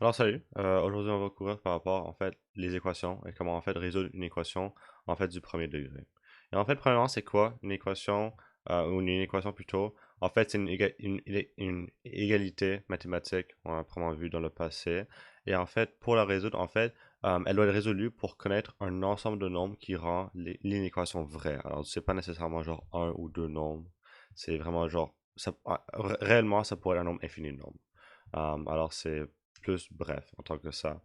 Alors salut, aujourd'hui on va couvrir par rapport en fait les équations et comment en fait résoudre une équation en fait du premier degré. Et en fait premièrement c'est quoi une équation ou une inéquation plutôt? En fait c'est une égalité mathématique on a probablement vu dans le passé et en fait pour la résoudre en fait elle doit être résolue pour connaître un ensemble de nombres qui rend l'inéquation vraie. Alors c'est pas nécessairement genre un ou deux nombres, c'est vraiment genre réellement ça pourrait être un nombre infini de nombres. Alors c'est plus bref en tant que ça.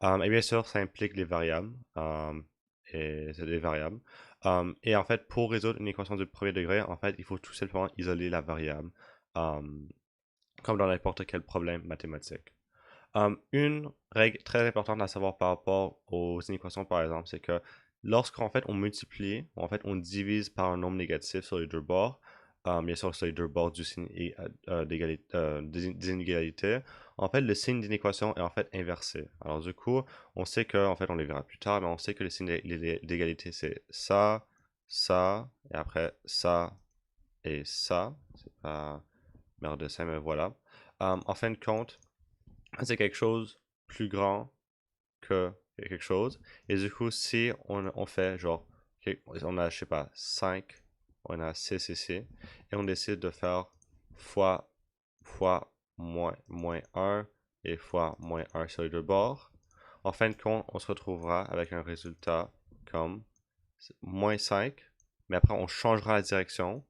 Et bien sûr, ça implique les variables. Et c'est des variables. Et en fait, pour résoudre une équation du premier degré, en fait, il faut tout simplement isoler la variable, um, comme dans n'importe quel problème mathématique. Une règle très importante à savoir par rapport aux inéquations, par exemple, c'est que lorsqu'en fait on multiplie, en fait on divise par un nombre négatif sur les deux bords, bien sûr sur les deux bords du signe des inégalités, en fait le signe d'inéquation est en fait inversé. Alors du coup, on sait que, en fait on les verra plus tard, mais on sait que le signe d'égalité c'est ça, et après ça et ça. C'est pas merde de ça, mais voilà. En fin de compte, c'est quelque chose plus grand que quelque chose. Et du coup, si on fait genre, on a, je sais pas, 5, on a 6 ici, et on décide de faire fois, moins un et fois moins un sur les deux bords, en fin de compte, on se retrouvera avec un résultat comme moins 5, mais après on changera la direction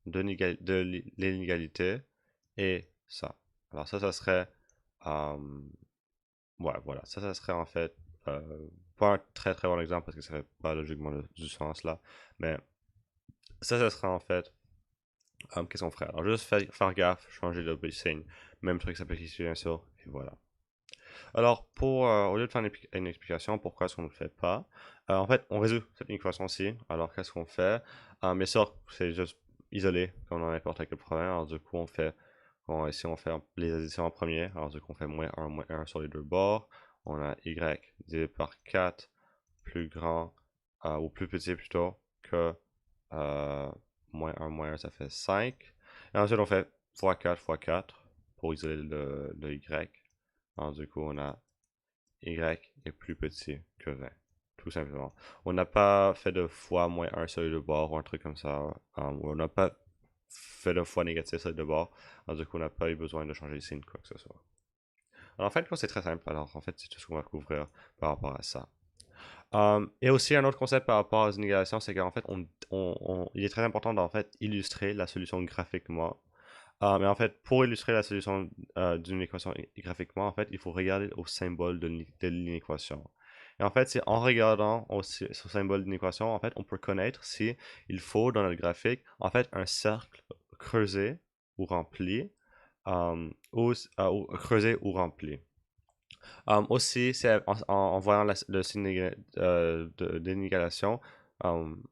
de l'inégalité et ça. Alors ça serait euh, ouais, voilà. Ça serait en fait pas un très très bon exemple parce que ça fait pas logiquement du sens là. Mais ça serait en fait qu'est-ce qu'on ferait? Alors juste faire gaffe, changer de signe. Même truc s'applique ici bien sûr. Et voilà. Alors au lieu de faire une explication, pourquoi est-ce qu'on ne le fait pas? En fait, on résout cette équation-ci. Alors qu'est-ce qu'on fait? Bien sûr, c'est juste isolé comme dans n'importe quel problème. Alors du coup, ici on fait les additions en premier. Alors du coup, on fait moins un sur les deux bords. On a y divisé par 4 plus grand, ou plus petit plutôt, que euh, moins un ça fait 5. Et ensuite, on fait fois 4 pour isoler le y. Alors du coup, on a y est plus petit que 20. Tout simplement. On n'a pas fait de fois moins un sur les deux bords ou un truc comme ça. Ou on n'a pas fait de fois négatif sur les deux bords. Alors du coup, on n'a pas eu besoin de changer de signe, quoi que ce soit. Alors en fait, c'est très simple. Alors en fait, c'est tout ce qu'on va couvrir par rapport à ça. Et aussi un autre concept par rapport aux inégalations, c'est qu'en fait, il est très important d'en fait illustrer la solution graphiquement. Mais en fait, pour illustrer la solution d'une équation graphiquement, en fait, il faut regarder au symbole de l'inéquation. Et en fait, c'est en regardant au symbole d'une équation, en fait, on peut connaître si il faut dans notre graphique, en fait, un cercle creusé ou rempli, ou creusé ou rempli. Aussi, c'est en voyant le signe d'inégation um,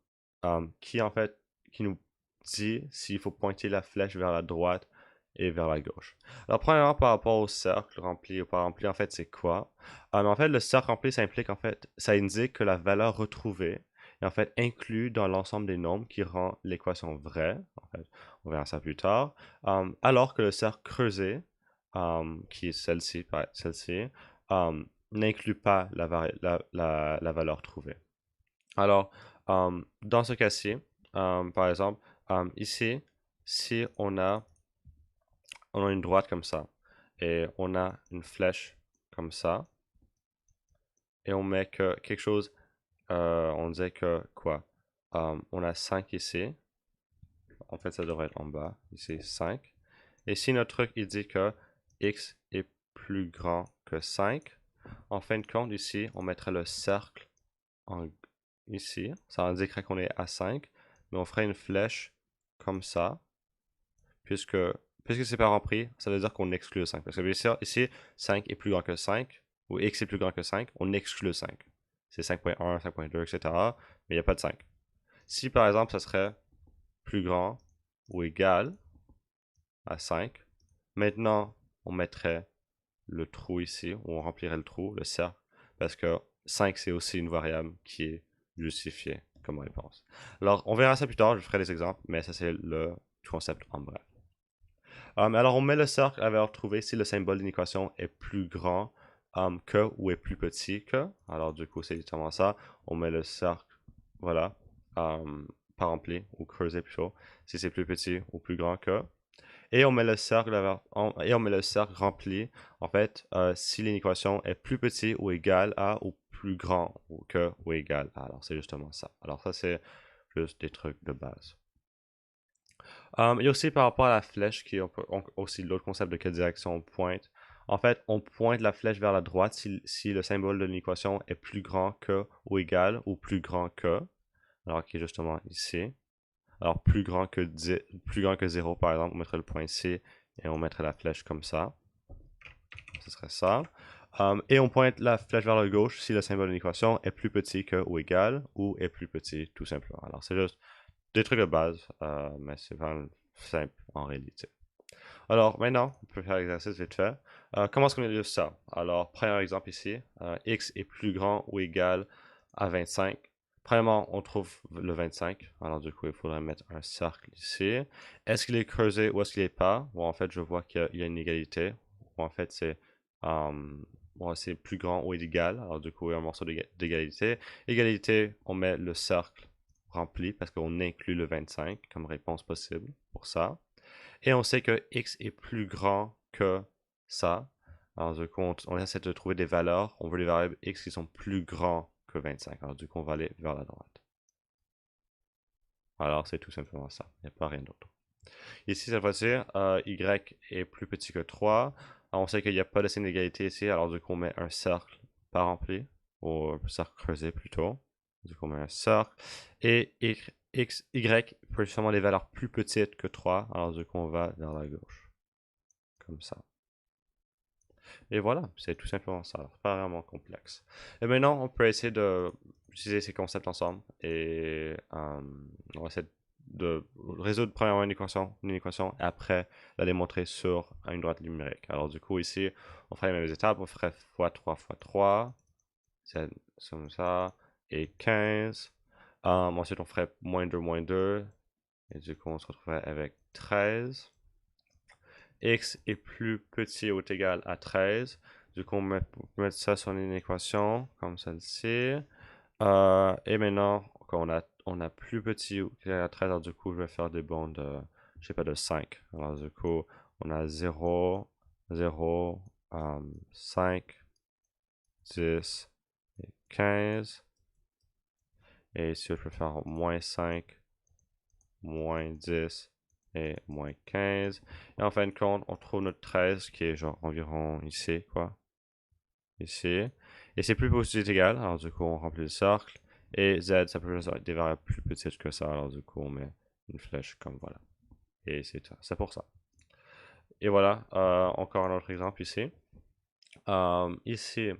qui en fait qui nous dit s'il faut pointer la flèche vers la droite et vers la gauche. Alors premièrement par rapport au cercle rempli ou pas rempli, en fait c'est quoi? En fait le cercle rempli ça implique en fait ça indique que la valeur retrouvée est en fait inclue dans l'ensemble des nombres qui rend l'équation vraie. En fait, on verra ça plus tard. Alors que le cercle creusé qui est celle-ci, n'inclut pas la valeur trouvée. Alors, dans ce cas-ci, par exemple, ici, si on a une droite comme ça, et on a une flèche comme ça, et on met que quelque chose, on disait que quoi? On a 5 ici, en fait ça devrait être en bas, ici 5. Et si notre truc il dit que x est plus grand que 5, en fin de compte, ici, on mettrait le cercle en, ici. Ça indiquerait qu'on est à 5, mais on ferait une flèche comme ça, puisque, puisque c'est pas rempli, ça veut dire qu'on exclut le 5. Parce que bien sûr, ici, 5 est plus grand que 5, ou x est plus grand que 5, on exclut le 5. C'est 5.1, 5.2, etc., mais il n'y a pas de 5. Si par exemple, ça serait plus grand ou égal à 5, maintenant, on mettrait le trou ici, où on remplirait le trou, le cercle, parce que 5 c'est aussi une variable qui est justifiée comme réponse. Alors, on verra ça plus tard, je ferai des exemples, mais ça c'est le concept en bref. Alors, on met le cercle à trouver si le symbole d'une équation est plus grand que ou est plus petit que. Alors, du coup, c'est exactement ça. On met le cercle, voilà, pas rempli, ou creusé plutôt, si c'est plus petit ou plus grand que. Et on met le cercle, et on met le cercle rempli, en fait, si l'équation est plus petit ou égal à ou plus grand que ou égal à. Alors, c'est justement ça. Alors, ça, c'est juste des trucs de base. Il y a aussi par rapport à la flèche, qui est aussi l'autre concept de quelle direction on pointe. En fait, on pointe la flèche vers la droite si le symbole de l'équation est plus grand que ou égal ou plus grand que. Alors, qui est justement ici. Alors, plus grand que 0, par exemple, on mettrait le point ici et on mettrait la flèche comme ça. Ce serait ça. Et on pointe la flèche vers la gauche si le symbole de l'équation est plus petit que ou égal ou est plus petit, tout simplement. Alors, c'est juste des trucs de base, mais c'est vraiment simple en réalité. Alors, maintenant, on peut faire l'exercice vite fait. Comment est-ce qu'on illustre ça? Alors, premier exemple ici, x est plus grand ou égal à 25. Premièrement, on trouve le 25. Alors, du coup, il faudrait mettre un cercle ici. Est-ce qu'il est creusé ou est-ce qu'il n'est pas? Bon, en fait, je vois qu'il y a une égalité. Bon, en fait, c'est plus grand ou égal. Alors, du coup, il y a un morceau d'égalité. Égalité, on met le cercle rempli parce qu'on inclut le 25 comme réponse possible pour ça. Et on sait que x est plus grand que ça. Alors, du coup, on essaie de trouver des valeurs. On veut les variables x qui sont plus grands que 25. Alors, du coup, on va aller vers la droite. Alors, c'est tout simplement ça. Il n'y a pas rien d'autre. Ici, cette fois-ci, y est plus petit que 3. Alors, on sait qu'il n'y a pas de signe d'égalité ici. Alors, du coup, on met un cercle pas rempli. Ou un cercle creusé plutôt. Du coup, on met un cercle. Et y peut seulement des valeurs plus petites que 3. Alors, du coup, on va vers la gauche. Comme ça. Et voilà, c'est tout simplement ça. Alors, pas vraiment complexe. Et maintenant, on peut essayer d'utiliser ces concepts ensemble et on va essayer de résoudre premièrement une équation et après la démontrer sur une droite numérique. Alors du coup, ici, on ferait les mêmes étapes. On ferait x3 fois 3, c'est comme ça, et 15. Ensuite, on ferait moins 2, et du coup, on se retrouverait avec 13. X est plus petit ou égal à 13. Du coup, on peut mettre ça sur une équation comme celle-ci. Et maintenant, quand on a plus petit ou égal à 13, alors du coup, je vais faire des bonds de, je sais pas, de 5. Alors du coup, on a 0, 0, 5, 10 et 15. Et ici, je peux faire moins 5, moins 10 et moins 15. Et en fin de compte, on trouve notre 13 qui est genre environ ici, quoi. Ici. Et c'est plus petit ou égal, alors du coup on remplit le cercle. Et Z, ça peut être des variables plus petites que ça, alors du coup on met une flèche comme voilà. Et c'est ça, c'est pour ça. Et voilà, encore un autre exemple ici. Ici,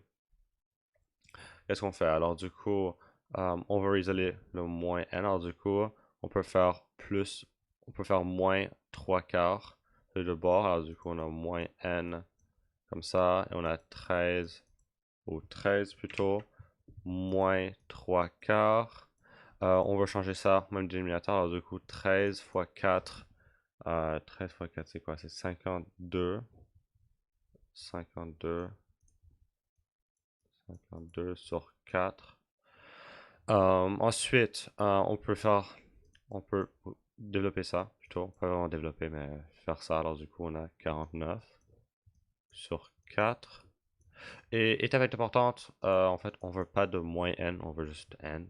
qu'est-ce qu'on fait? Alors du coup, on veut isoler le moins n, alors du coup, on peut faire moins 3 quarts sur les deux bords, alors du coup on a moins n comme ça, et on a 13, ou 13 plutôt, moins 3 quarts. On va changer ça, même dénominateur, alors du coup 13 fois 4, 13 fois 4 c'est quoi? C'est 52, 52, 52 sur 4. Ensuite, on peut développer ça, plutôt, pas vraiment développer, mais faire ça, alors du coup on a 49 sur 4. Et étape importante, en fait, on veut pas de moins n, on veut juste n.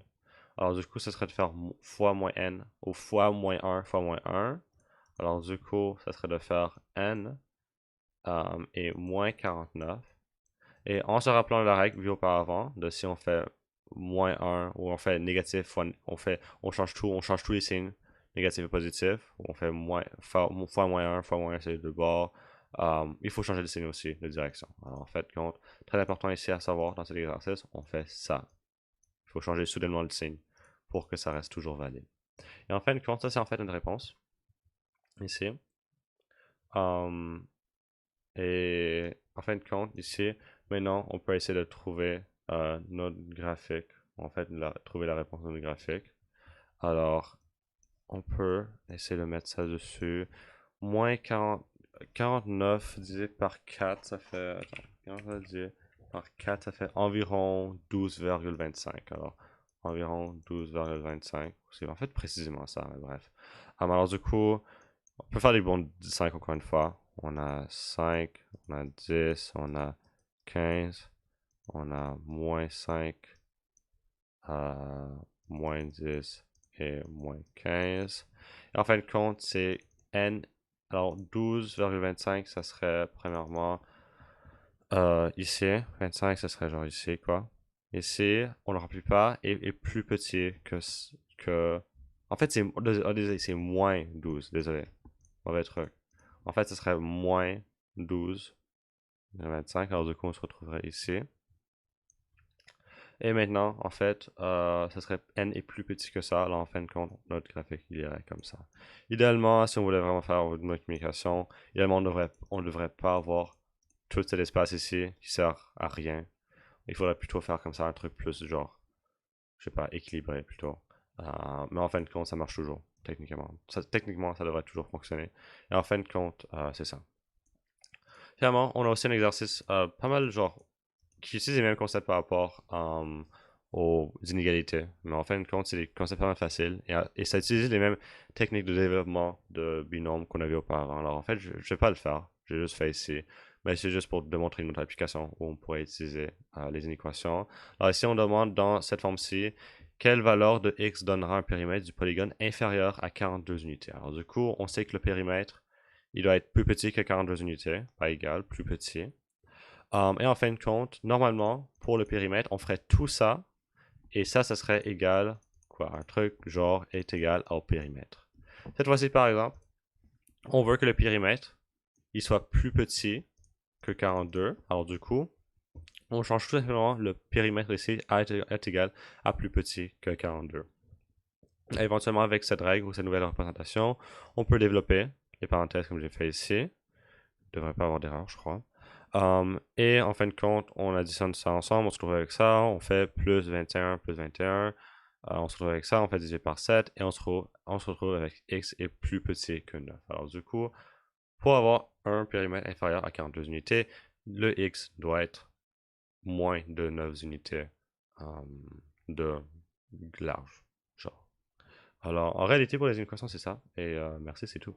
Alors du coup, ce serait de faire fois moins n, ou fois moins 1 fois moins 1. Alors du coup, ça serait de faire n et moins 49. Et en se rappelant la règle vue auparavant, de si on fait moins 1 ou on fait négatif, fois, on change tous les signes, négatif et positif. On fait fois moins 1 fois moins 1, c'est les deux bords. Il faut changer de signe aussi, de direction. Alors en fait, très important ici à savoir dans cet exercice, on fait ça. Il faut changer soudainement le signe pour que ça reste toujours valide. Et en fin de compte, ça c'est en fait une réponse ici. Et en fin de compte, ici, maintenant, on peut essayer de trouver notre graphique. En fait, trouver la réponse de notre graphique. Alors, on peut essayer de mettre ça dessus. Moins 40, 49 divisé par 4, ça fait... Attends, 49 divisé par 4, ça fait environ 12,25. Alors, environ 12,25. C'est en fait précisément ça, mais bref. Alors du coup, on peut faire des bons 5 encore une fois. On a 5, on a 10, on a 15, on a moins 5, moins 10 et moins 15. Et en fin de compte, c'est n. Alors 12,25, ça serait premièrement ici. 25, ça serait genre ici, quoi. Ici, on ne le remplit pas, est plus petit que... En fait, c'est moins 12, désolé. Mauvais truc. En fait, ce serait moins 12,25. Alors du coup, on se retrouverait ici. Et maintenant, en fait, ça serait n est plus petit que ça. Alors en fin de compte, notre graphique, il irait comme ça. Idéalement, si on voulait vraiment faire une multiplication, idéalement, on ne devrait pas avoir tout cet espace ici qui sert à rien. Il faudrait plutôt faire comme ça un truc plus genre, je sais pas, équilibré plutôt. Mais en fin de compte, ça marche toujours, techniquement, ça devrait toujours fonctionner. Et en fin de compte, c'est ça. Finalement, on a aussi un exercice pas mal genre qui utilise les mêmes concepts par rapport aux inégalités. Mais en fin de compte, c'est des concepts vraiment faciles. Et ça utilise les mêmes techniques de développement de binômes qu'on avait auparavant. Alors en fait, je ne vais pas le faire. J'ai juste fait ici. Mais c'est juste pour démontrer une autre application où on pourrait utiliser les inéquations. Alors ici, on demande dans cette forme-ci, quelle valeur de x donnera un périmètre du polygone inférieur à 42 unités. Alors du coup, on sait que le périmètre, il doit être plus petit que 42 unités, pas égal, plus petit. Et en fin de compte, normalement, pour le périmètre, on ferait tout ça, et ça serait égal, quoi, un truc genre est égal au périmètre. Cette fois-ci, par exemple, on veut que le périmètre, il soit plus petit que 42. Alors du coup, on change tout simplement le périmètre ici à être égal à plus petit que 42. Et éventuellement, avec cette règle ou cette nouvelle représentation, on peut développer les parenthèses comme j'ai fait ici. Il ne devrait pas avoir d'erreur, je crois. Et en fin de compte, on additionne ça ensemble, on se retrouve avec ça, on fait plus 21, plus 21, on se retrouve avec ça, on fait diviser par 7, et on se retrouve avec x est plus petit que 9. Alors du coup, pour avoir un périmètre inférieur à 42 unités, le x doit être moins de 9 unités de large. Genre. Alors, en réalité, pour les équations, c'est ça, et merci, c'est tout.